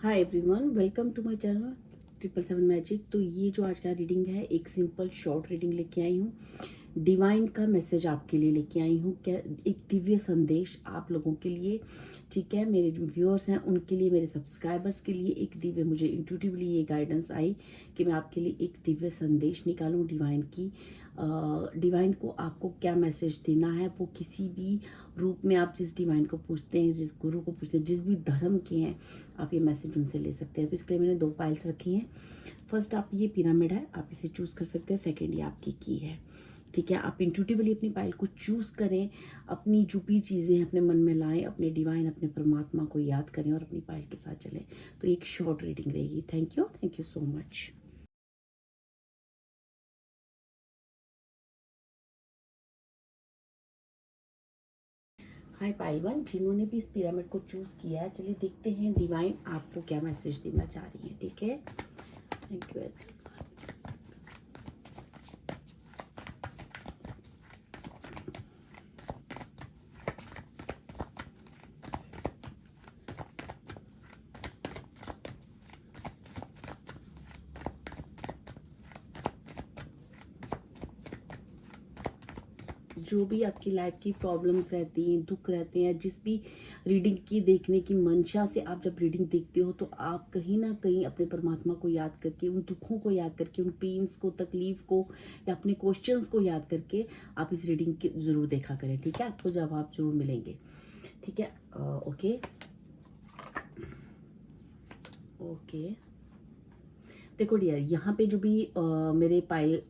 Hi everyone, welcome to my channel 777 magic. तो ये जो आज का रीडिंग है, एक सिंपल शॉर्ट रीडिंग लेके आई हूँ। डिवाइन का मैसेज आपके लिए लेके आई हूँ। क्या एक दिव्य संदेश आप लोगों के लिए, ठीक है। मेरे जो व्यूअर्स हैं उनके लिए, मेरे सब्सक्राइबर्स के लिए एक दिव्य, मुझे इंट्यूटिवली ये गाइडेंस आई कि मैं आपके लिए एक दिव्य संदेश निकालूँ डिवाइन की। डिवाइन को आपको क्या मैसेज देना है, वो किसी भी रूप में आप जिस डिवाइन को पूछते हैं, जिस गुरु को पूछते हैं, जिस भी धर्म के हैं, आप ये मैसेज उनसे ले सकते हैं। तो इसके लिए मैंने 2 फाइल्स रखी हैं। फर्स्ट आप ये पिरामिड है, आप इसे चूज़ कर सकते हैं। सेकेंड ये आपकी की है, ठीक है। आप इंट्यूटिवली अपनी फाइल को चूज़ करें, अपनी जो भी चीज़ें हैं अपने मन में लाएं, अपने डिवाइन, अपने परमात्मा को याद करें और अपनी फाइल के साथ चलें। तो एक शॉर्ट रीडिंग रहेगी। Thank you so much. Hi pile one, जिन्होंने भी इस पिरामिड को चूज़ किया है, चलिए देखते हैं डिवाइन आपको क्या मैसेज देना चाह रही है, ठीक है। Thank you. जो भी आपकी लाइफ की प्रॉब्लम्स रहती हैं, दुख रहते हैं, जिस भी रीडिंग की देखने की मंशा से आप जब रीडिंग देखते हो, तो आप कहीं ना कहीं अपने परमात्मा को याद करके, उन दुखों को याद करके, उन पेन्स को, तकलीफ को या अपने क्वेश्चंस को याद करके आप इस रीडिंग की ज़रूर देखा करें, ठीक है। आपको जवाब जरूर मिलेंगे, ठीक है। Okay okay. देखो डियर, यहाँ पे जो भी मेरे पाइल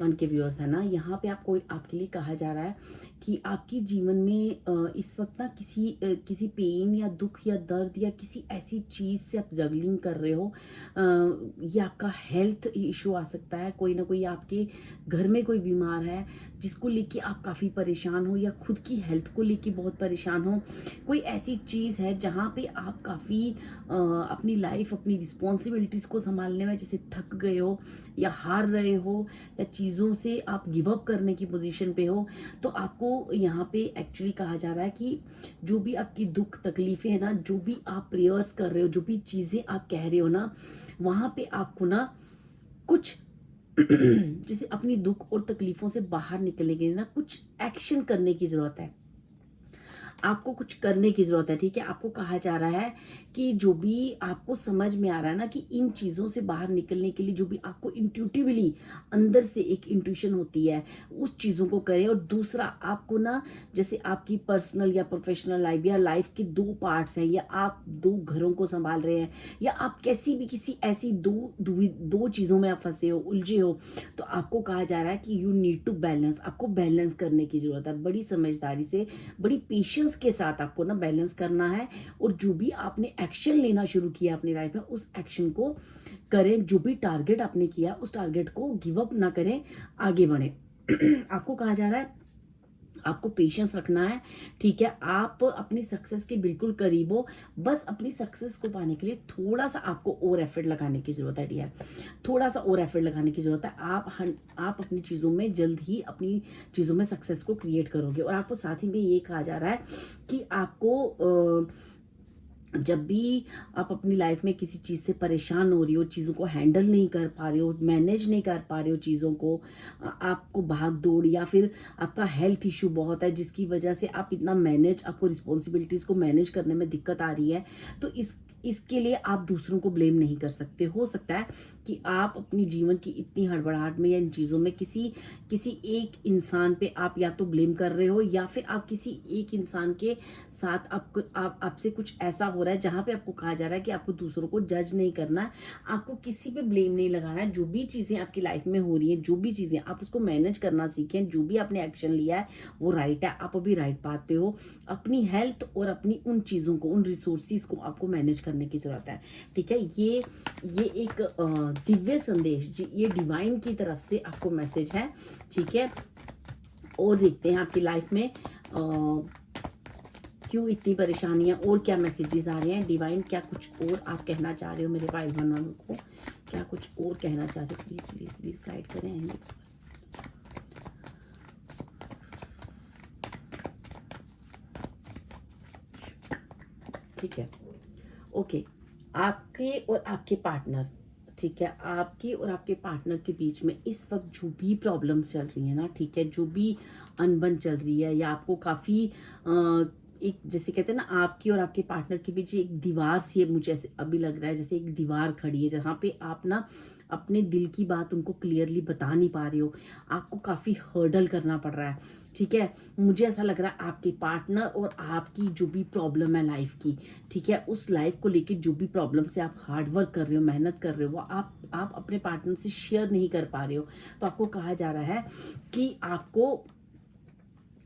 वन के व्यूअर्स है ना, यहाँ पे आपको, आपके लिए कहा जा रहा है कि आपकी जीवन में इस वक्त ना किसी पेन या दुख या दर्द या किसी ऐसी चीज़ से आप जगलिंग कर रहे हो। ये आपका हेल्थ इशू आ सकता है। कोई ना कोई आपके घर में कोई बीमार है जिसको लेके आप काफ़ी परेशान हो, या खुद की हेल्थ को लेके बहुत परेशान हो। कोई ऐसी चीज़ है जहाँ पे आप काफ़ी अपनी लाइफ, अपनी रिस्पॉन्सिबिलिटीज़ को संभालने में जैसे थक गए हो या हार रहे हो, या चीज़ों से आप गिव अप करने की पोजीशन पे हो। तो आपको यहाँ पे एक्चुअली कहा जा रहा है कि जो भी आपकी दुख तकलीफें हैं ना, जो भी आप प्रेयर्स कर रहे हो, जो भी चीज़ें आप कह रहे हो ना, वहाँ पे आपको ना कुछ जैसे अपनी दुख और तकलीफों से बाहर निकलने के लिए ना कुछ एक्शन करने की ज़रूरत है। आपको कुछ करने की ज़रूरत है, ठीक है। आपको कहा जा रहा है कि जो भी आपको समझ में आ रहा है ना, कि इन चीज़ों से बाहर निकलने के लिए जो भी आपको इंट्यूटिवली अंदर से एक इंट्यूशन होती है, उस चीज़ों को करें। और दूसरा, आपको ना, जैसे आपकी पर्सनल या प्रोफेशनल लाइफ या लाइफ के 2 पार्ट्स हैं, या आप 2 घरों को संभाल रहे हैं, या आप किसी ऐसी दो चीज़ों में आप फंसे हो, उलझे हो, तो आपको कहा जा रहा है कि यू नीड टू बैलेंस। आपको बैलेंस करने की ज़रूरत है। बड़ी समझदारी से, बड़ी पेशेंस के साथ आपको ना बैलेंस करना है। और जो भी आपने एक्शन लेना शुरू किया अपनी लाइफ में, उस एक्शन को करें। जो भी टारगेट आपने किया, उस टारगेट को गिव अप ना करें, आगे बढ़ें। आपको कहा जा रहा है आपको पेशेंस रखना है, ठीक है। आप अपनी सक्सेस के बिल्कुल करीब हो। बस अपनी सक्सेस को पाने के लिए थोड़ा सा आपको और एफर्ट लगाने की ज़रूरत है डियर। थोड़ा सा और एफर्ट लगाने की ज़रूरत है। आप अपनी चीज़ों में जल्द ही अपनी चीज़ों में सक्सेस को क्रिएट करोगे। और आपको साथ ही में ये कहा जा रहा है कि आपको जब भी आप अपनी लाइफ में किसी चीज़ से परेशान हो रही हो, चीज़ों को हैंडल नहीं कर पा रहे हो, मैनेज नहीं कर पा रहे हो चीज़ों को, आपको भाग दौड़ या फिर आपका हेल्थ इशू बहुत है जिसकी वजह से आप इतना मैनेज, आपको रिस्पॉन्सिबिलिटीज़ को मैनेज करने में दिक्कत आ रही है, तो इसके लिए आप दूसरों को ब्लेम नहीं कर सकते। हो सकता है कि आप अपनी जीवन की इतनी हड़बड़ाहट में या इन चीज़ों में किसी एक इंसान पे आप या तो ब्लेम कर रहे हो, या फिर आप किसी एक इंसान के साथ आपसे कुछ ऐसा हो रहा है जहाँ पे आपको कहा जा रहा है कि आपको दूसरों को जज नहीं करना है, आपको किसी पे ब्लेम नहीं लगाना है। जो भी चीज़ें आपकी लाइफ में हो रही हैं, जो भी चीज़ें, आप उसको मैनेज करना सीखें। जो भी आपने एक्शन लिया है वो राइट है, आप अभी राइट पाथ पे हो। अपनी हेल्थ और अपनी उन चीज़ों को, उन रिसोर्सिस को आपको मैनेज करने की ज़रूरत है, ठीक है। ये एक दिव्य संदेश, ये डिवाइन की तरफ से आपको मैसेज है, ठीक है। और देखते हैं आपकी लाइफ में क्यों इतनी परेशानियां, और क्या मैसेजेस आ रहे हैं। डिवाइन क्या कुछ और आप कहना चाह रहे हो मेरे भाई बहनों को, क्या कुछ और कहना चाह रहे हो, प्लीज प्लीज प्लीज गाइड करें। ठीक है, ओके। आपके और आपके पार्टनर, ठीक है, आपके और आपके पार्टनर के बीच में इस वक्त जो भी प्रॉब्लम्स चल रही है ना, ठीक है, जो भी अनबन चल रही है, या आपको काफ़ी एक जैसे कहते हैं ना, आपकी और आपके पार्टनर के बीच एक दीवार सी है, मुझे ऐसे अभी लग रहा है जैसे एक दीवार खड़ी है, जहाँ पे आप ना अपने दिल की बात उनको क्लियरली बता नहीं पा रहे हो, आपको काफ़ी हर्डल करना पड़ रहा है, ठीक है। मुझे ऐसा लग रहा है आपके पार्टनर और आपकी जो भी प्रॉब्लम है लाइफ की, ठीक है, उस लाइफ को लेके जो भी प्रॉब्लम से आप हार्ड वर्क कर रहे हो, मेहनत कर रहे हो, वो आप अपने पार्टनर से शेयर नहीं कर पा रहे हो। तो आपको कहा जा रहा है कि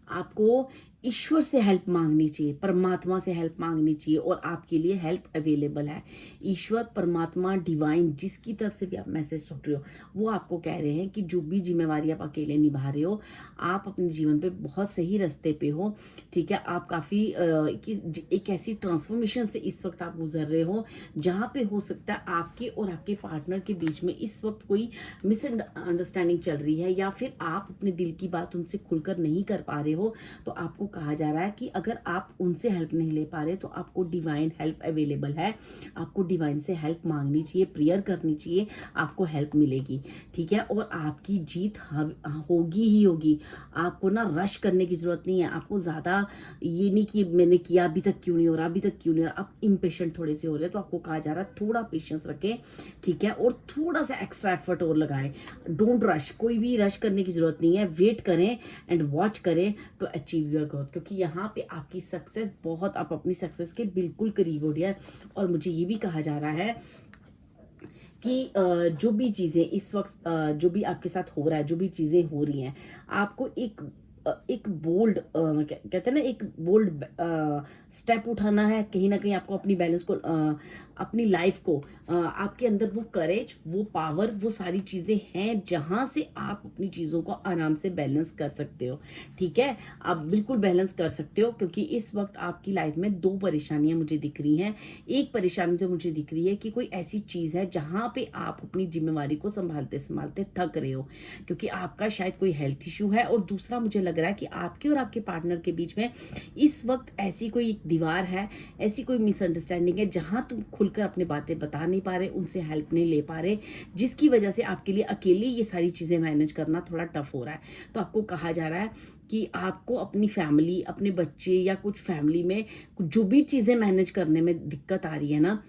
आपको ईश्वर से हेल्प मांगनी चाहिए, परमात्मा से हेल्प मांगनी चाहिए, और आपके लिए हेल्प अवेलेबल है। ईश्वर, परमात्मा, डिवाइन, जिसकी तरफ से भी आप मैसेज सुन रहे हो, वो आपको कह रहे हैं कि जो भी जिम्मेवारी आप अकेले निभा रहे हो, आप अपने जीवन पे बहुत सही रास्ते पे हो, ठीक है। आप काफ़ी एक ऐसी ट्रांसफॉर्मेशन से इस वक्त आप गुजर रहे हो, जहाँ पे हो सकता है आपके और आपके पार्टनर के बीच में इस वक्त कोई मिसअंडरस्टैंडिंग चल रही है, या फिर आप अपने दिल की बात उनसे खुलकर नहीं कर पा रहे हो। तो आपको कहा जा रहा है कि अगर आप उनसे हेल्प नहीं ले पा रहे, तो आपको डिवाइन हेल्प अवेलेबल है, आपको डिवाइन से हेल्प मांगनी चाहिए, प्रेयर करनी चाहिए, आपको हेल्प मिलेगी, ठीक है। और आपकी जीत होगी ही होगी। आपको ना रश करने की ज़रूरत नहीं है, आपको ज़्यादा ये नहीं कि मैंने किया अभी तक क्यों नहीं हो रहा, अभी तक क्यों नहीं हो रहा, आप इम्पेशेंट थोड़े से हो रहे हैं। तो आपको कहा जा रहा है थोड़ा पेशेंस रखें, ठीक है, और थोड़ा सा एक्स्ट्रा एफर्ट और लगाएं। डोंट रश, कोई भी रश करने की ज़रूरत नहीं है, वेट करें एंड वॉच करें टू अचीव योर ग्रोथ, क्योंकि यहाँ पे आपकी सक्सेस बहुत, आप अपनी सक्सेस के बिल्कुल करीब हो रही है। और मुझे ये भी कहा जा रहा है कि जो भी चीज़ें इस वक्त जो भी आपके साथ हो रहा है, जो भी चीज़ें हो रही हैं, आपको एक बोल्ड कहते हैं ना, एक बोल्ड स्टेप उठाना है। कहीं ना कहीं आपको अपनी बैलेंस को अपनी लाइफ को आपके अंदर वो करेज, वो पावर, वो सारी चीज़ें हैं जहाँ से आप अपनी चीज़ों को आराम से बैलेंस कर सकते हो, ठीक है। आप बिल्कुल बैलेंस कर सकते हो, क्योंकि इस वक्त आपकी लाइफ में दो परेशानियां मुझे दिख रही हैं। एक परेशानी तो मुझे दिख रही है कि कोई ऐसी चीज़ है जहाँ पे आप अपनी जिम्मेवारी को संभालते संभालते थक रहे हो, क्योंकि आपका शायद कोई हेल्थ इशू है। और दूसरा मुझे लग रहा है कि आपके और आपके पार्टनर के बीच में इस वक्त ऐसी कोई एक दीवार है, ऐसी कोई मिसअंडरस्टैंडिंग है, जहाँ तुम खुलकर अपनी बातें बता नहीं पा रहे, उनसे हेल्प नहीं ले पा रहे, जिसकी वजह से आपके लिए अकेले ये सारी चीज़ें मैनेज करना थोड़ा टफ हो रहा है। तो आपको कहा जा रहा है कि आपको अपनी फैमिली, अपने बच्चे, या कुछ फैमिली में जो भी चीज़ें मैनेज करने में दिक्कत आ रही है ना,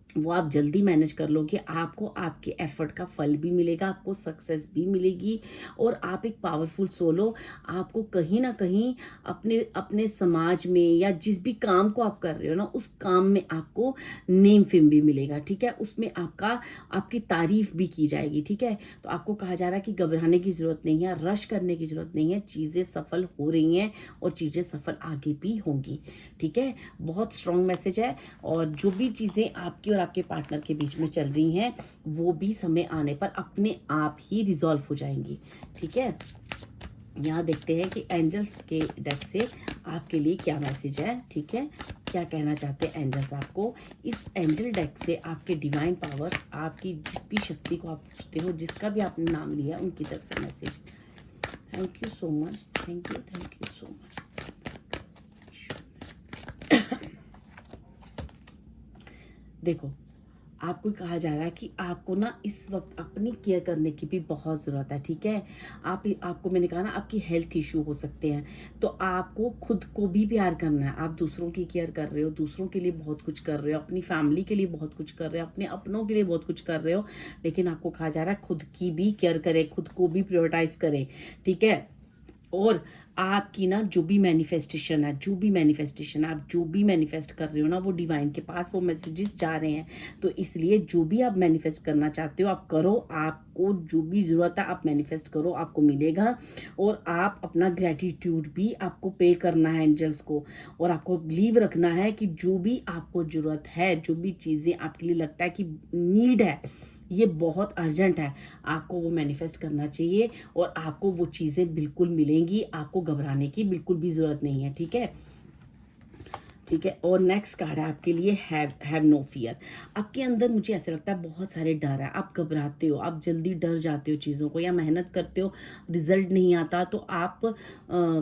वो आप जल्दी मैनेज कर लोगे। आपको आपके एफर्ट का फल भी मिलेगा, आपको सक्सेस भी मिलेगी, और आप एक पावरफुल सोल हो। आपको कहीं ना कहीं अपने अपने समाज में, या जिस भी काम को आप कर रहे हो ना, उस काम में आपको नेम फेम भी मिलेगा, ठीक है। उसमें आपकी तारीफ भी की जाएगी, ठीक है। तो आपको कहा जा रहा है कि घबराने की ज़रूरत नहीं है, रश करने की ज़रूरत नहीं है, चीज़ें सफल हो रही हैं और चीज़ें सफल आगे भी होंगी, ठीक है। बहुत स्ट्रॉन्ग मैसेज है। और जो भी चीज़ें आपकी और आपके पार्टनर के बीच में चल रही हैं, वो भी समय आने पर अपने आप ही रिजॉल्व हो जाएंगी, ठीक है। यहाँ देखते हैं कि एंजल्स के डेक से आपके लिए क्या मैसेज है, ठीक है, क्या कहना चाहते हैं एंजल्स आपको। इस एंजल डेक से आपके डिवाइन पावर्स, आपकी जिस भी शक्ति को आप पूछते हो, जिसका भी आपने नाम लिया, उनकी तरफ से message. Thank you so much, thank you so much. देखो, आपको कहा जा रहा है कि आपको ना इस वक्त अपनी केयर करने की भी बहुत ज़रूरत है, ठीक है। आपको मैंने कहा ना, आपकी हेल्थ इशू हो सकते हैं, तो आपको खुद को भी प्यार करना है। आप दूसरों की केयर कर रहे हो, दूसरों के लिए बहुत कुछ कर रहे हो, अपनी फैमिली के लिए बहुत कुछ कर रहे हो, अपने अपनों के लिए बहुत कुछ कर रहे हो, लेकिन आपको कहा जा रहा है खुद की भी केयर करें, खुद को भी प्रायोरिटाइज करें, ठीक है। और आपकी ना जो भी मैनिफेस्टेशन है, आप जो भी मैनिफेस्ट कर रहे हो ना, वो डिवाइन के पास वो मैसेजेस जा रहे हैं। तो इसलिए जो भी आप मैनिफेस्ट करना चाहते हो, आप करो। आपको जो भी ज़रूरत है आप मैनिफेस्ट करो, आपको मिलेगा। और आप अपना ग्रैटिट्यूड भी आपको पे करना है एंजल्स को, और आपको बिलीव रखना है कि जो भी आपको ज़रूरत है, जो भी चीज़ें आपके लिए लगता है कि नीड है, ये बहुत अर्जेंट है, आपको वो मैनिफेस्ट करना चाहिए, और आपको वो चीज़ें बिल्कुल मिलेंगी। आपको घबराने की बिल्कुल भी ज़रूरत नहीं है, ठीक है, ठीक है। और नेक्स्ट कार्ड है आपके लिए हैव नो फियर। आपके अंदर मुझे ऐसा लगता है बहुत सारे डर है, आप घबराते हो, आप जल्दी डर जाते हो चीज़ों को, या मेहनत करते हो, रिजल्ट नहीं आता तो आप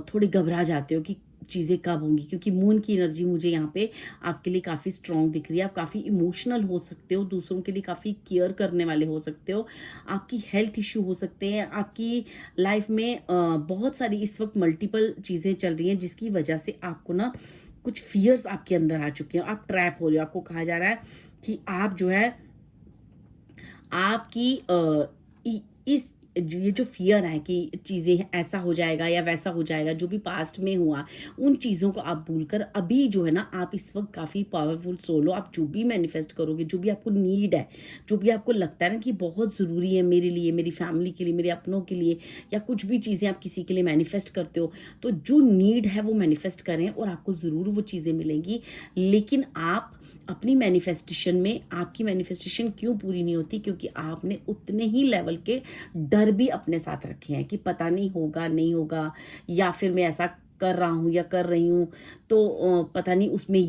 थोड़े घबरा जाते हो कि चीज़ें कब होंगी, क्योंकि मून की एनर्जी मुझे यहाँ पे आपके लिए काफ़ी स्ट्रॉन्ग दिख रही है। आप काफ़ी इमोशनल हो सकते हो, दूसरों के लिए काफ़ी केयर करने वाले हो सकते हो, आपकी हेल्थ इश्यू हो सकते हैं, आपकी लाइफ में बहुत सारी इस वक्त मल्टीपल चीज़ें चल रही हैं जिसकी वजह से आपको ना कुछ फियर्स आपके अंदर आ चुके हैं, आप ट्रैप हो रहे हो। आपको कहा जा रहा है कि आप जो है आपकी इस ये जो फियर है कि चीज़ें ऐसा हो जाएगा या वैसा हो जाएगा, जो भी पास्ट में हुआ, उन चीज़ों को आप भूलकर अभी जो है ना, आप इस वक्त काफ़ी पावरफुल सोल हो। आप जो भी मैनिफेस्ट करोगे, जो भी आपको नीड है, जो भी आपको लगता है ना कि बहुत ज़रूरी है मेरे लिए, मेरी फैमिली के लिए, मेरे अपनों के लिए, या कुछ भी चीज़ें आप किसी के लिए मैनिफेस्ट करते हो, तो जो नीड है वो मैनिफेस्ट करें और आपको ज़रूर वो चीज़ें मिलेंगी। लेकिन आप अपनी मैनिफेस्टेशन में, आपकी मैनिफेस्टेशन क्यों पूरी नहीं होती? क्योंकि आपने उतने ही लेवल के डर भी अपने साथ रखे हैं कि पता नहीं होगा, नहीं होगा, या फिर मैं ऐसा कर रहा हूँ या कर रही हूँ तो पता नहीं उसमें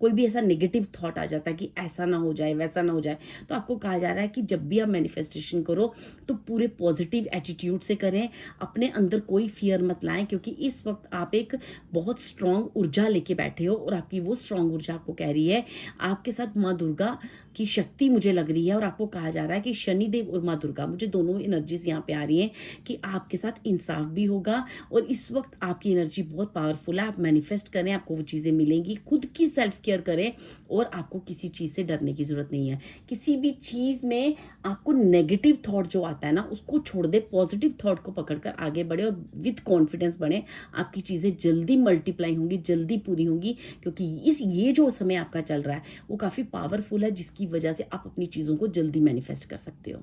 कोई भी ऐसा नेगेटिव थॉट आ जाता है कि ऐसा ना हो जाए, वैसा ना हो जाए। तो आपको कहा जा रहा है कि जब भी आप मैनिफेस्टेशन करो तो पूरे पॉजिटिव एटीट्यूड से करें, अपने अंदर कोई फियर मत लाएं, क्योंकि इस वक्त आप एक बहुत स्ट्रांग ऊर्जा लेके बैठे हो और आपकी वो स्ट्रांग ऊर्जा आपको कह रही है, आपके साथ माँ दुर्गा की शक्ति मुझे लग रही है। और आपको कहा जा रहा है कि शनिदेव और माँ दुर्गा, मुझे दोनों एनर्जीज यहाँ पे आ रही हैं कि आपके साथ इंसाफ भी होगा। और इस वक्त आपकी एनर्जी बहुत पावरफुल है। आप मैनिफेस्ट करें, आपको वो चीज़ें मिलेंगी। खुद की सेल्फ केयर करें और आपको किसी चीज़ से डरने की जरूरत नहीं है। किसी भी चीज़ में आपको नेगेटिव थॉट जो आता है ना, उसको छोड़ दे, पॉजिटिव थॉट को पकड़कर आगे बढ़े और विथ कॉन्फिडेंस बढ़े। आपकी चीज़ें जल्दी मल्टीप्लाई होंगी, जल्दी पूरी होंगी, क्योंकि ये जो समय आपका चल रहा है वो काफ़ी पावरफुल है, जिसकी वजह से आप अपनी चीज़ों को जल्दी मैनिफेस्ट कर सकते हो।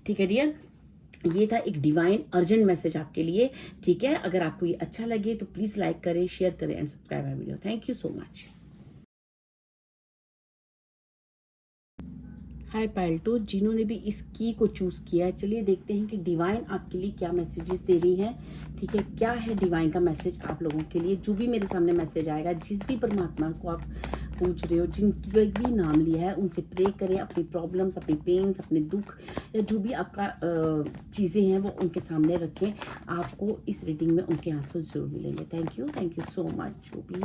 ठीक है डियर, ये था एक डिवाइन अर्जेंट मैसेज आपके लिए। ठीक है, अगर आपको ये अच्छा लगे तो प्लीज़ लाइक करें, शेयर करें and subscribe my video. Thank you so much. Hi पायल्टो, जिन्होंने भी इस की को चूज़ किया है, चलिए देखते हैं कि डिवाइन आपके लिए क्या मैसेजेस दे रही है। ठीक है, क्या है डिवाइन का मैसेज आप लोगों के लिए? जो भी मेरे सामने मैसेज आएगा, जिस भी परमात्मा को आप पूछ रहे हो, जिनकी भी नाम लिया है, उनसे प्रे करें। अपनी प्रॉब्लम्स, अपनी पेन्स, अपने दुख या जो भी आपका चीज़ें हैं वो उनके सामने रखें। आपको इस रीडिंग में उनके आंसू जरूर मिलेंगे। Thank you so much. जो भी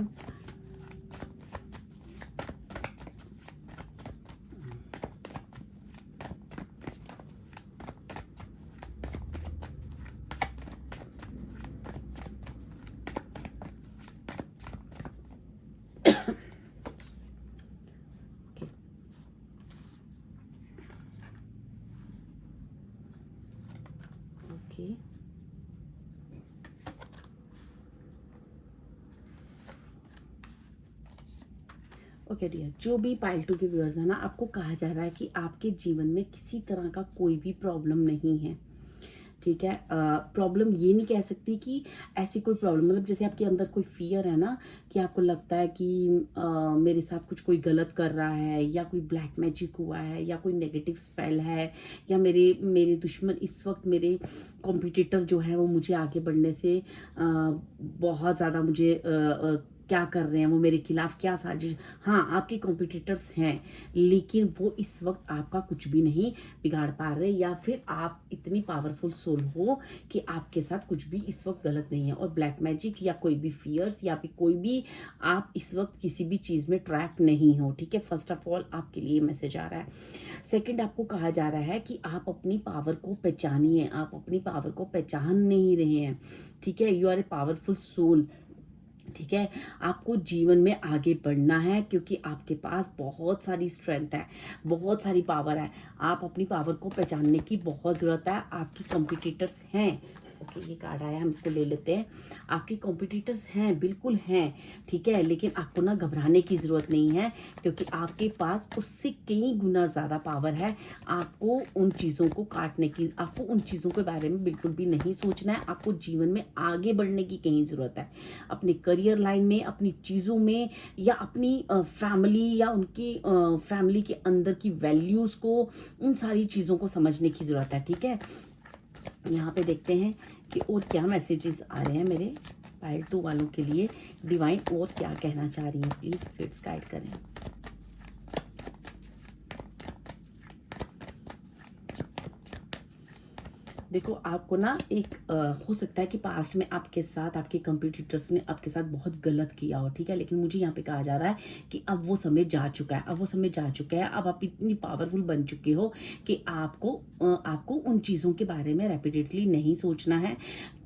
ओके ओके डियर, जो भी पाइल 2 के व्यूअर्स है ना, आपको कहा जा रहा है कि आपके जीवन में किसी तरह का कोई भी प्रॉब्लम नहीं है। ठीक है, प्रॉब्लम ये नहीं कह सकती कि ऐसी कोई प्रॉब्लम, मतलब जैसे आपके अंदर कोई फियर है ना, कि आपको लगता है कि मेरे साथ कुछ कोई गलत कर रहा है, या कोई ब्लैक मैजिक हुआ है, या कोई नेगेटिव स्पेल है, या मेरे दुश्मन इस वक्त, मेरे कॉम्पिटिटर जो है वो मुझे आगे बढ़ने से बहुत ज़्यादा मुझे क्या कर रहे हैं, वो मेरे खिलाफ क्या साजिश। हाँ, आपके कॉम्पिटिटर्स हैं, लेकिन वो इस वक्त आपका कुछ भी नहीं बिगाड़ पा रहे, या फिर आप इतनी पावरफुल सोल हो कि आपके साथ कुछ भी इस वक्त गलत नहीं है। और ब्लैक मैजिक या कोई भी फियर्स या फिर कोई भी, आप इस वक्त किसी भी चीज़ में ट्रैप नहीं हो। ठीक है, फर्स्ट ऑफ ऑल आपके लिए मैसेज आ रहा है। सेकंड, आपको कहा जा रहा है कि आप अपनी पावर को पहचानिए। आप अपनी पावर को पहचान नहीं रहे हैं। ठीक है, you are a powerful soul. ठीक है, आपको जीवन में आगे बढ़ना है, क्योंकि आपके पास बहुत सारी स्ट्रेंथ है, बहुत सारी पावर है। आप अपनी पावर को पहचानने की बहुत ज़रूरत है। आपकी कॉम्पिटिटर्स हैं। ओके, ये कार्ड आया, हम इसको ले लेते हैं। आपके कॉम्पिटिटर्स हैं, बिल्कुल हैं। ठीक है, लेकिन आपको ना घबराने की ज़रूरत नहीं है, क्योंकि आपके पास उससे कई गुना ज़्यादा पावर है। आपको उन चीज़ों को काटने की, आपको उन चीज़ों के बारे में बिल्कुल भी नहीं सोचना है। आपको जीवन में आगे बढ़ने की कहीं ज़रूरत है, अपने करियर लाइन में, अपनी चीज़ों में, या अपनी फैमिली, या उनकी फैमिली के अंदर की वैल्यूज़ को, उन सारी चीज़ों को समझने की ज़रूरत है। ठीक है, यहाँ पे देखते हैं कि और क्या मैसेजेस आ रहे हैं मेरे पाइल 2 वालों के लिए। डिवाइन और क्या कहना चाह रही है, प्लीज़ स्पिरिट्स गाइड करें। देखो आपको ना एक हो सकता है कि पास्ट में आपके साथ आपके कंपटीटर्स ने आपके साथ बहुत गलत किया हो, ठीक है, लेकिन मुझे यहाँ पे कहा जा रहा है कि अब वो समय जा चुका है, अब वो समय जा चुका है, अब आप इतनी पावरफुल बन चुके हो कि आपको उन चीज़ों के बारे में रेपिटेडली नहीं सोचना है।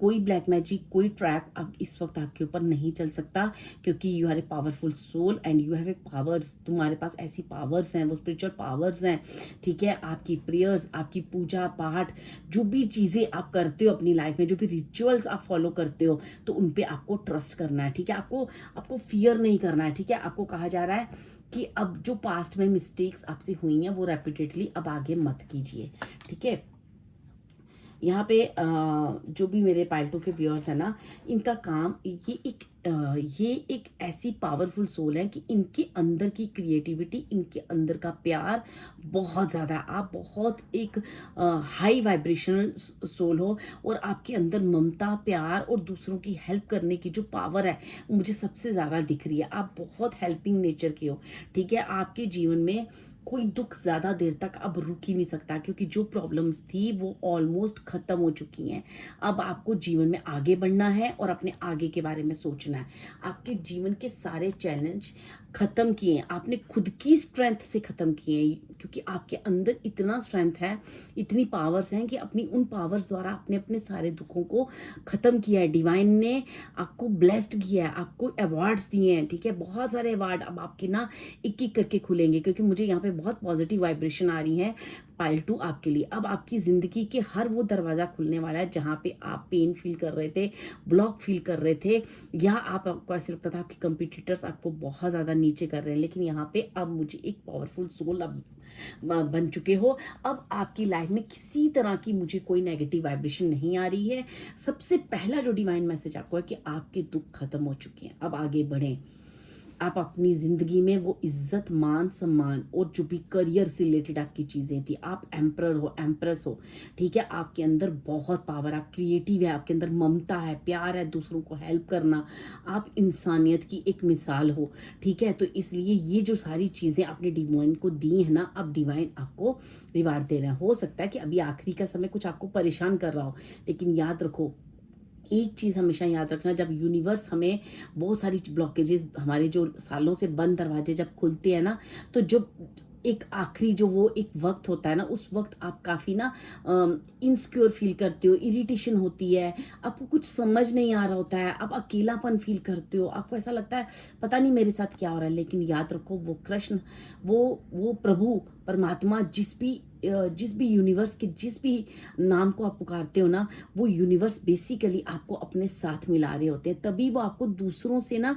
कोई ब्लैक मैजिक, कोई ट्रैप अब इस वक्त आपके ऊपर नहीं चल सकता, क्योंकि you are a powerful soul and you have a powers. तुम्हारे पास ऐसी पावर्स हैं, वो स्पिरिचुअल पावर्स हैं, ठीक है। आपकी प्रेयर्स, आपकी पूजा पाठ, जो भी चीज़ें आप करते हो अपनी लाइफ में, जो भी रिचुअल्स आप फॉलो करते हो, तो उन पे आपको ट्रस्ट करना है, ठीक है। आपको फियर नहीं करना है, ठीक है। आपको कहा जा रहा है कि अब जो पास्ट में मिस्टेक्स आपसे हुई हैं वो रेपिटेडली अब आगे मत कीजिए, ठीक है। यहाँ पे जो भी मेरे पाइल 2 के व्यूअर्स हैं ना, इनका काम ये एक ऐसी पावरफुल सोल है कि इनके अंदर की क्रिएटिविटी, इनके अंदर का प्यार बहुत ज़्यादा है। आप बहुत एक हाई वाइब्रेशनल सोल हो, और आपके अंदर ममता, प्यार और दूसरों की हेल्प करने की जो पावर है मुझे सबसे ज़्यादा दिख रही है। आप बहुत हेल्पिंग नेचर के हो, ठीक है। आपके जीवन में कोई दुख ज़्यादा देर तक अब रुक ही नहीं सकता, क्योंकि जो प्रॉब्लम्स थी वो ऑलमोस्ट ख़त्म हो चुकी हैं। अब आपको जीवन में आगे बढ़ना है और अपने आगे के बारे में सोचना है। आपके जीवन के सारे चैलेंज ख़त्म किए हैं, आपने खुद की स्ट्रेंथ से ख़त्म किए हैं, क्योंकि आपके अंदर इतना स्ट्रेंथ है, इतनी पावर्स हैं कि अपनी उन पावर्स द्वारा आपने अपने सारे दुखों को ख़त्म किया है। डिवाइन ने आपको ब्लेस्ड किया है, आपको अवार्ड्स दिए हैं, ठीक है। बहुत सारे अवार्ड अब आपके ना एक एक करके खुलेंगे, क्योंकि मुझे यहाँ पे बहुत पॉजिटिव वाइब्रेशन आ रही है पाइल 2 आपके लिए। अब आपकी ज़िंदगी के हर वो दरवाज़ा खुलने वाला है जहाँ पे आप पेन फील कर रहे थे, ब्लॉक फील कर रहे थे, या आपको ऐसे लगता था आपके कंपटीटर्स आपको बहुत ज़्यादा नीचे कर रहे हैं, लेकिन यहाँ पे अब मुझे एक पावरफुल सोल अब बन चुके हो। अब आपकी लाइफ में किसी तरह की मुझे कोई नेगेटिव वाइब्रेशन नहीं आ रही है। सबसे पहला जो डिवाइन मैसेज आपको है कि आपके दुख खत्म हो चुके हैं, अब आगे बढ़ें। आप अपनी ज़िंदगी में वो इज्जत, मान सम्मान और जो भी करियर से रिलेटेड आपकी चीज़ें थी, आप एम्परर हो, एम्प्रेस हो, ठीक है। आपके अंदर बहुत पावर, आप क्रिएटिव है, आपके अंदर ममता है, प्यार है, दूसरों को हेल्प करना, आप इंसानियत की एक मिसाल हो, ठीक है। तो इसलिए ये जो सारी चीज़ें आपने डिवाइन को दी है ना, अब डिवाइन आपको रिवार्ड दे रहे हैं। हो सकता है कि अभी आखिरी का समय कुछ आपको परेशान कर रहा हो, लेकिन याद रखो, एक चीज़ हमेशा याद रखना, जब यूनिवर्स हमें बहुत सारी ब्लॉकेजेस, हमारे जो सालों से बंद दरवाजे जब खुलते हैं ना, तो जो एक आखिरी जो वो एक वक्त होता है ना, उस वक्त आप काफ़ी ना इनसिक्योर फील करते हो, इरिटेशन होती है, आपको कुछ समझ नहीं आ रहा होता है, आप अकेलापन फील करते हो, आपको ऐसा लगता है पता नहीं मेरे साथ क्या हो रहा है। लेकिन याद रखो, वो कृष्ण, वो प्रभु परमात्मा, जिस भी यूनिवर्स के जिस भी नाम को आप पुकारते हो ना, वो यूनिवर्स बेसिकली आपको अपने साथ मिला रहे होते हैं। तभी वो आपको दूसरों से ना,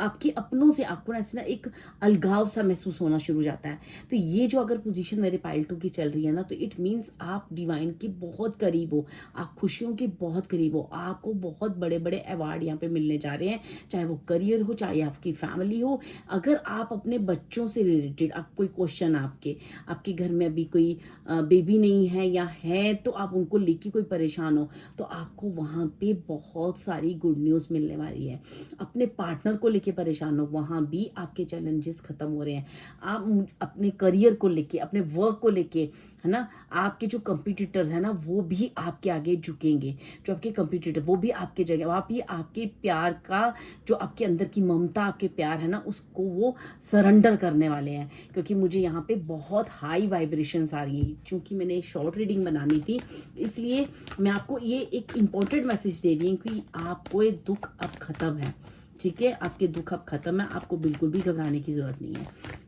आपके अपनों से आपको ऐसे ना एक अलगाव सा महसूस होना शुरू हो जाता है। तो ये जो अगर पोजीशन मेरे पाइल 2 की चल रही है ना, तो इट मीन्स आप डिवाइन के बहुत करीब हो, आप खुशियों के बहुत करीब हो, आपको बहुत बड़े बड़े अवार्ड यहाँ पे मिलने जा रहे हैं, चाहे वो करियर हो, चाहे आपकी फैमिली हो। अगर आप अपने बच्चों से रिलेटेड आप कोई क्वेश्चन, आपके घर में अभी कोई बेबी नहीं है या है, तो आप उनको लेके कोई परेशान हो, तो आपको वहाँ पे बहुत सारी गुड न्यूज़ मिलने वाली है। अपने पार्टनर को लेके परेशान हो, वहाँ भी आपके चैलेंजेस खत्म हो रहे हैं। आप अपने करियर को लेके, अपने वर्क को लेके, है ना, आपके जो कंपटीटर्स हैं ना, वो भी आपके आगे झुकेंगे। जो आपके कंपटीटर, वो भी आपके जगह, आप भी आपके प्यार का, जो आपके अंदर की ममता, आपके प्यार है ना, उसको वो सरेंडर करने वाले हैं। क्योंकि मुझे यहाँ पे बहुत हाई वाइब्रेशंस आ रही है, क्योंकि मैंने एक शॉर्ट रीडिंग बनानी थी, इसलिए मैं आपको ये एक इम्पोर्टेंट मैसेज दे रही हूँ कि आपको ये दुख अब ख़त्म है, ठीक है। आपके दुख अब खत्म है, आपको बिल्कुल भी घबराने की ज़रूरत नहीं है।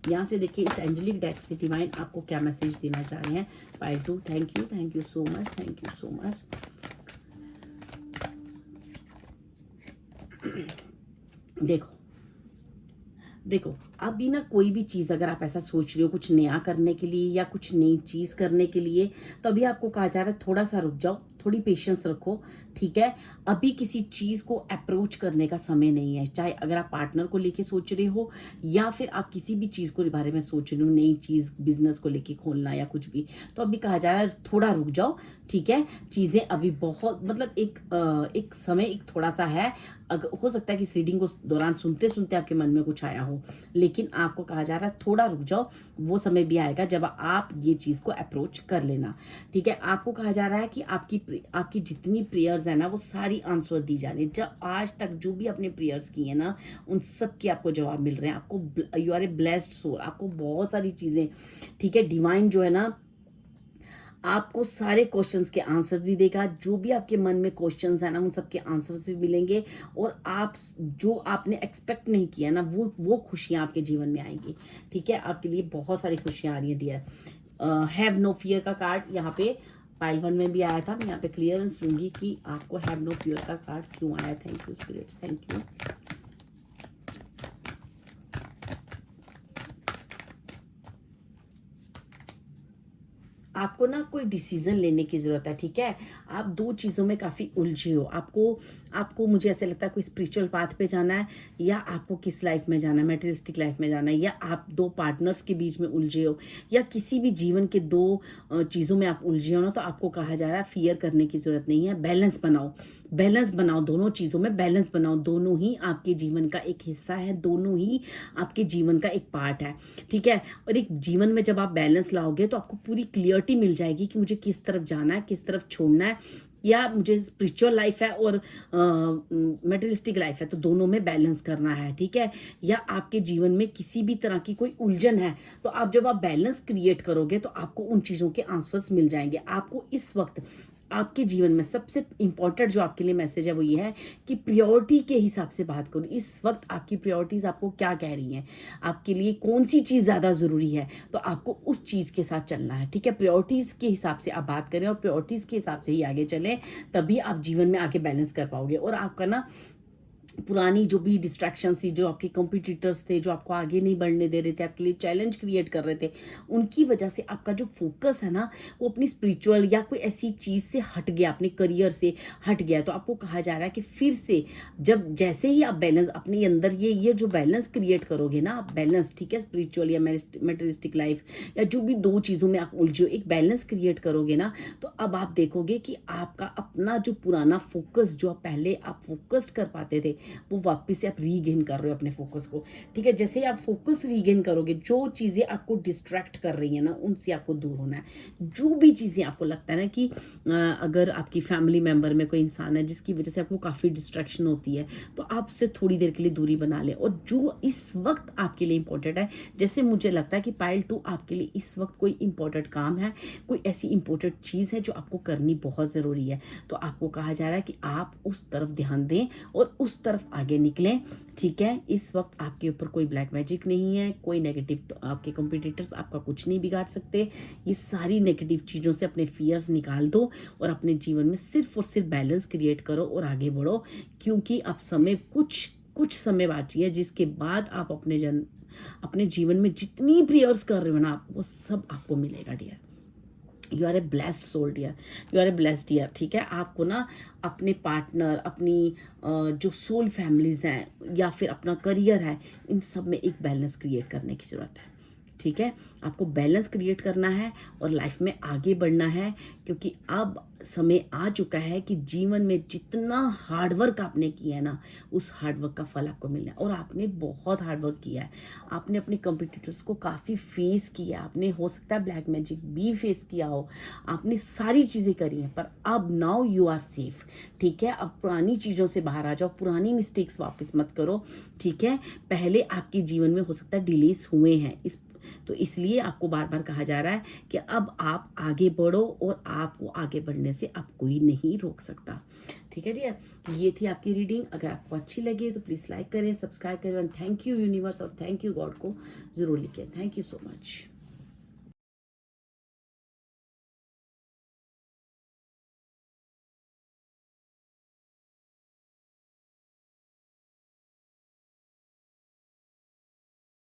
यहाँ से देखिए इस एंजेलिक डेक से डिवाइन आपको क्या मैसेज देना चाह रहे हैं। Pile 2, thank you so much, thank you so much. देखो अभी ना कोई भी चीज़ अगर आप ऐसा सोच रहे हो कुछ नया करने के लिए या कुछ नई चीज़ करने के लिए, तो अभी आपको कहा जा रहा है थोड़ा सा रुक जाओ, थोड़ी पेशेंस रखो, ठीक है। अभी किसी चीज़ को अप्रोच करने का समय नहीं है, चाहे अगर आप पार्टनर को लेके सोच रहे हो या फिर आप किसी भी चीज़ को बारे में सोच रहे हो, नई चीज़, बिजनेस को लेके खोलना या कुछ भी, तो अभी कहा जा रहा है थोड़ा रुक जाओ, ठीक है। चीज़ें अभी बहुत मतलब एक समय एक थोड़ा सा है। हो सकता है कि इस रीडिंग को दौरान सुनते सुनते आपके मन में कुछ आया हो, लेकिन लेकिन आपको कहा जा रहा है थोड़ा रुक जाओ, वो समय भी आएगा जब आप ये चीज़ को अप्रोच कर लेना, ठीक है। आपको कहा जा रहा है कि आपकी जितनी प्रेयर्स है ना वो सारी आंसर दी जा रही है। जब आज तक जो भी आपने प्रेयर्स की है ना उन सब के आपको जवाब मिल रहे हैं। आपको you are a blessed soul, आपको बहुत सारी चीज़ें, ठीक है, डिवाइन जो है ना आपको सारे क्वेश्चंस के आंसर भी देगा। जो भी आपके मन में क्वेश्चंस है ना उन सबके आंसर्स भी मिलेंगे, और आप जो आपने एक्सपेक्ट नहीं किया ना वो खुशियाँ आपके जीवन में आएंगी, ठीक है। आपके लिए बहुत सारी खुशियाँ आ रही हैं डियर। हैव नो फियर का कार्ड यहाँ पे पाइल 1 में भी आया था। मैं यहाँ पे क्लियरेंस लूंगी कि आपको हैव नो फियर का कार्ड क्यों आया। Thank you spirits, thank you. आपको ना कोई डिसीजन लेने की ज़रूरत है, ठीक है। आप दो चीज़ों में काफ़ी उलझे हो। आपको मुझे ऐसा लगता है कोई स्पिरिचुअल पाथ पे जाना है, या आपको किस लाइफ में जाना है, मटेरियलिस्टिक लाइफ में जाना है, या आप दो पार्टनर्स के बीच में उलझे हो, या किसी भी जीवन के दो चीज़ों में आप उलझे हो ना, तो आपको कहा जा रहा है फियर करने की ज़रूरत नहीं है। बैलेंस बनाओ, बैलेंस बनाओ, दोनों चीज़ों में बैलेंस बनाओ। दोनों ही आपके जीवन का एक हिस्सा है, दोनों ही आपके जीवन का एक पार्ट है, ठीक है। और एक जीवन में जब आप बैलेंस लाओगे तो आपको पूरी क्लियरिटी मिल जाएगी कि मुझे किस तरफ जाना है, किस तरफ छोड़ना है, या मुझे स्पिरिचुअल लाइफ है और मटेरियलिस्टिक लाइफ है, तो दोनों में बैलेंस करना है, ठीक है। या आपके जीवन में किसी भी तरह की कोई उलझन है, तो आप जब आप बैलेंस क्रिएट करोगे तो आपको उन चीज़ों के आंसर्स मिल जाएंगे। आपको इस वक्त आपके जीवन में सबसे इंपॉर्टेंट जो आपके लिए मैसेज है वो ये है कि प्रायोरिटी के हिसाब से बात करो। इस वक्त आपकी प्रायोरिटीज़ आपको क्या कह रही हैं, आपके लिए कौन सी चीज़ ज़्यादा ज़रूरी है, तो आपको उस चीज़ के साथ चलना है, ठीक है। प्रायोरिटीज़ के हिसाब से आप बात करें और प्रायोरिटीज़ के हिसाब से ही आगे चलें, तभी आप जीवन में आगे बैलेंस कर पाओगे। और आपका ना पुरानी जो भी डिस्ट्रैक्शंस थी, जो आपके कॉम्पिटिटर्स थे, जो आपको आगे नहीं बढ़ने दे रहे थे, आपके लिए चैलेंज क्रिएट कर रहे थे, उनकी वजह से आपका जो फोकस है ना वो अपनी स्पिरिचुअल या कोई ऐसी चीज़ से हट गया, अपने करियर से हट गया। तो आपको कहा जा रहा है कि फिर से जैसे ही आप बैलेंस अपने अंदर ये जो बैलेंस क्रिएट करोगे ना, आप बैलेंस, ठीक है, स्पिरिचुअल या मटेरियलिस्टिक लाइफ या जो भी दो चीज़ों में आप उलझो, एक बैलेंस क्रिएट करोगे ना, तो अब आप देखोगे कि आपका अपना जो पुराना फोकस जो पहले आप फोकस्ड कर पाते थे वो वापस से आप रीगेन कर रहे हो अपने फोकस को, ठीक है। जैसे ही आप फोकस रीगेन करोगे, जो चीज़ें आपको डिस्ट्रैक्ट कर रही हैं ना उनसे आपको दूर होना है। जो भी चीज़ें आपको लगता है ना कि अगर आपकी फैमिली मेम्बर में कोई इंसान है जिसकी वजह से आपको काफ़ी डिस्ट्रैक्शन होती है, तो आप उससे थोड़ी देर के लिए दूरी बना लें। और जो इस वक्त आपके लिए इंपॉर्टेंट है, जैसे मुझे लगता है कि पाइल 2 आपके लिए इस वक्त कोई इंपॉर्टेंट काम है, कोई ऐसी इंपॉर्टेंट चीज़ है जो आपको करनी बहुत ज़रूरी है, तो आपको कहा जा रहा है कि आप उस तरफ ध्यान दें और उस तरफ आगे निकलें, ठीक है। इस वक्त आपके ऊपर कोई ब्लैक मैजिक नहीं है, कोई नेगेटिव, तो आपके कंपटीटर्स आपका कुछ नहीं बिगाड़ सकते। ये सारी नेगेटिव चीज़ों से अपने फियर्स निकाल दो और अपने जीवन में सिर्फ और सिर्फ बैलेंस क्रिएट करो और आगे बढ़ो, क्योंकि अब समय कुछ समय बाकी है, जिसके बाद आप अपने जीवन में जितनी प्रेयर्स कर रहे हो ना वो सब आपको मिलेगा dear. You are a blessed soul dear, you are a blessed dear, ठीक है। आपको ना अपने पार्टनर, अपनी जो सोल फैमिलीज़ हैं या फिर अपना करियर है, इन सब में एक बैलेंस क्रिएट करने की ज़रूरत है, ठीक है। आपको बैलेंस क्रिएट करना है और लाइफ में आगे बढ़ना है, क्योंकि अब समय आ चुका है कि जीवन में जितना हार्डवर्क आपने किया है ना उस हार्डवर्क का फल आपको मिलना है। और आपने बहुत हार्डवर्क किया है, आपने अपने कंपटीटर्स को काफ़ी फेस किया, आपने हो सकता है ब्लैक मैजिक भी फेस किया हो, आपने सारी चीज़ें करी हैं, पर अब नाउ यू आर सेफ, ठीक है। अब पुरानी चीज़ों से बाहर आ जाओ, पुरानी मिस्टेक्स वापस मत करो, ठीक है। पहले आपके जीवन में हो सकता है डिलेस हुए हैं, तो इसलिए आपको बार बार कहा जा रहा है कि अब आप आगे बढ़ो और आपको आगे बढ़ने से अब कोई नहीं रोक सकता, ठीक है डियर। ये थी आपकी रीडिंग। अगर आपको अच्छी लगे तो प्लीज़ लाइक करें, सब्सक्राइब करें, एंड थैंक यू यूनिवर्स और थैंक यू गॉड को ज़रूर लिखें। Thank you so much.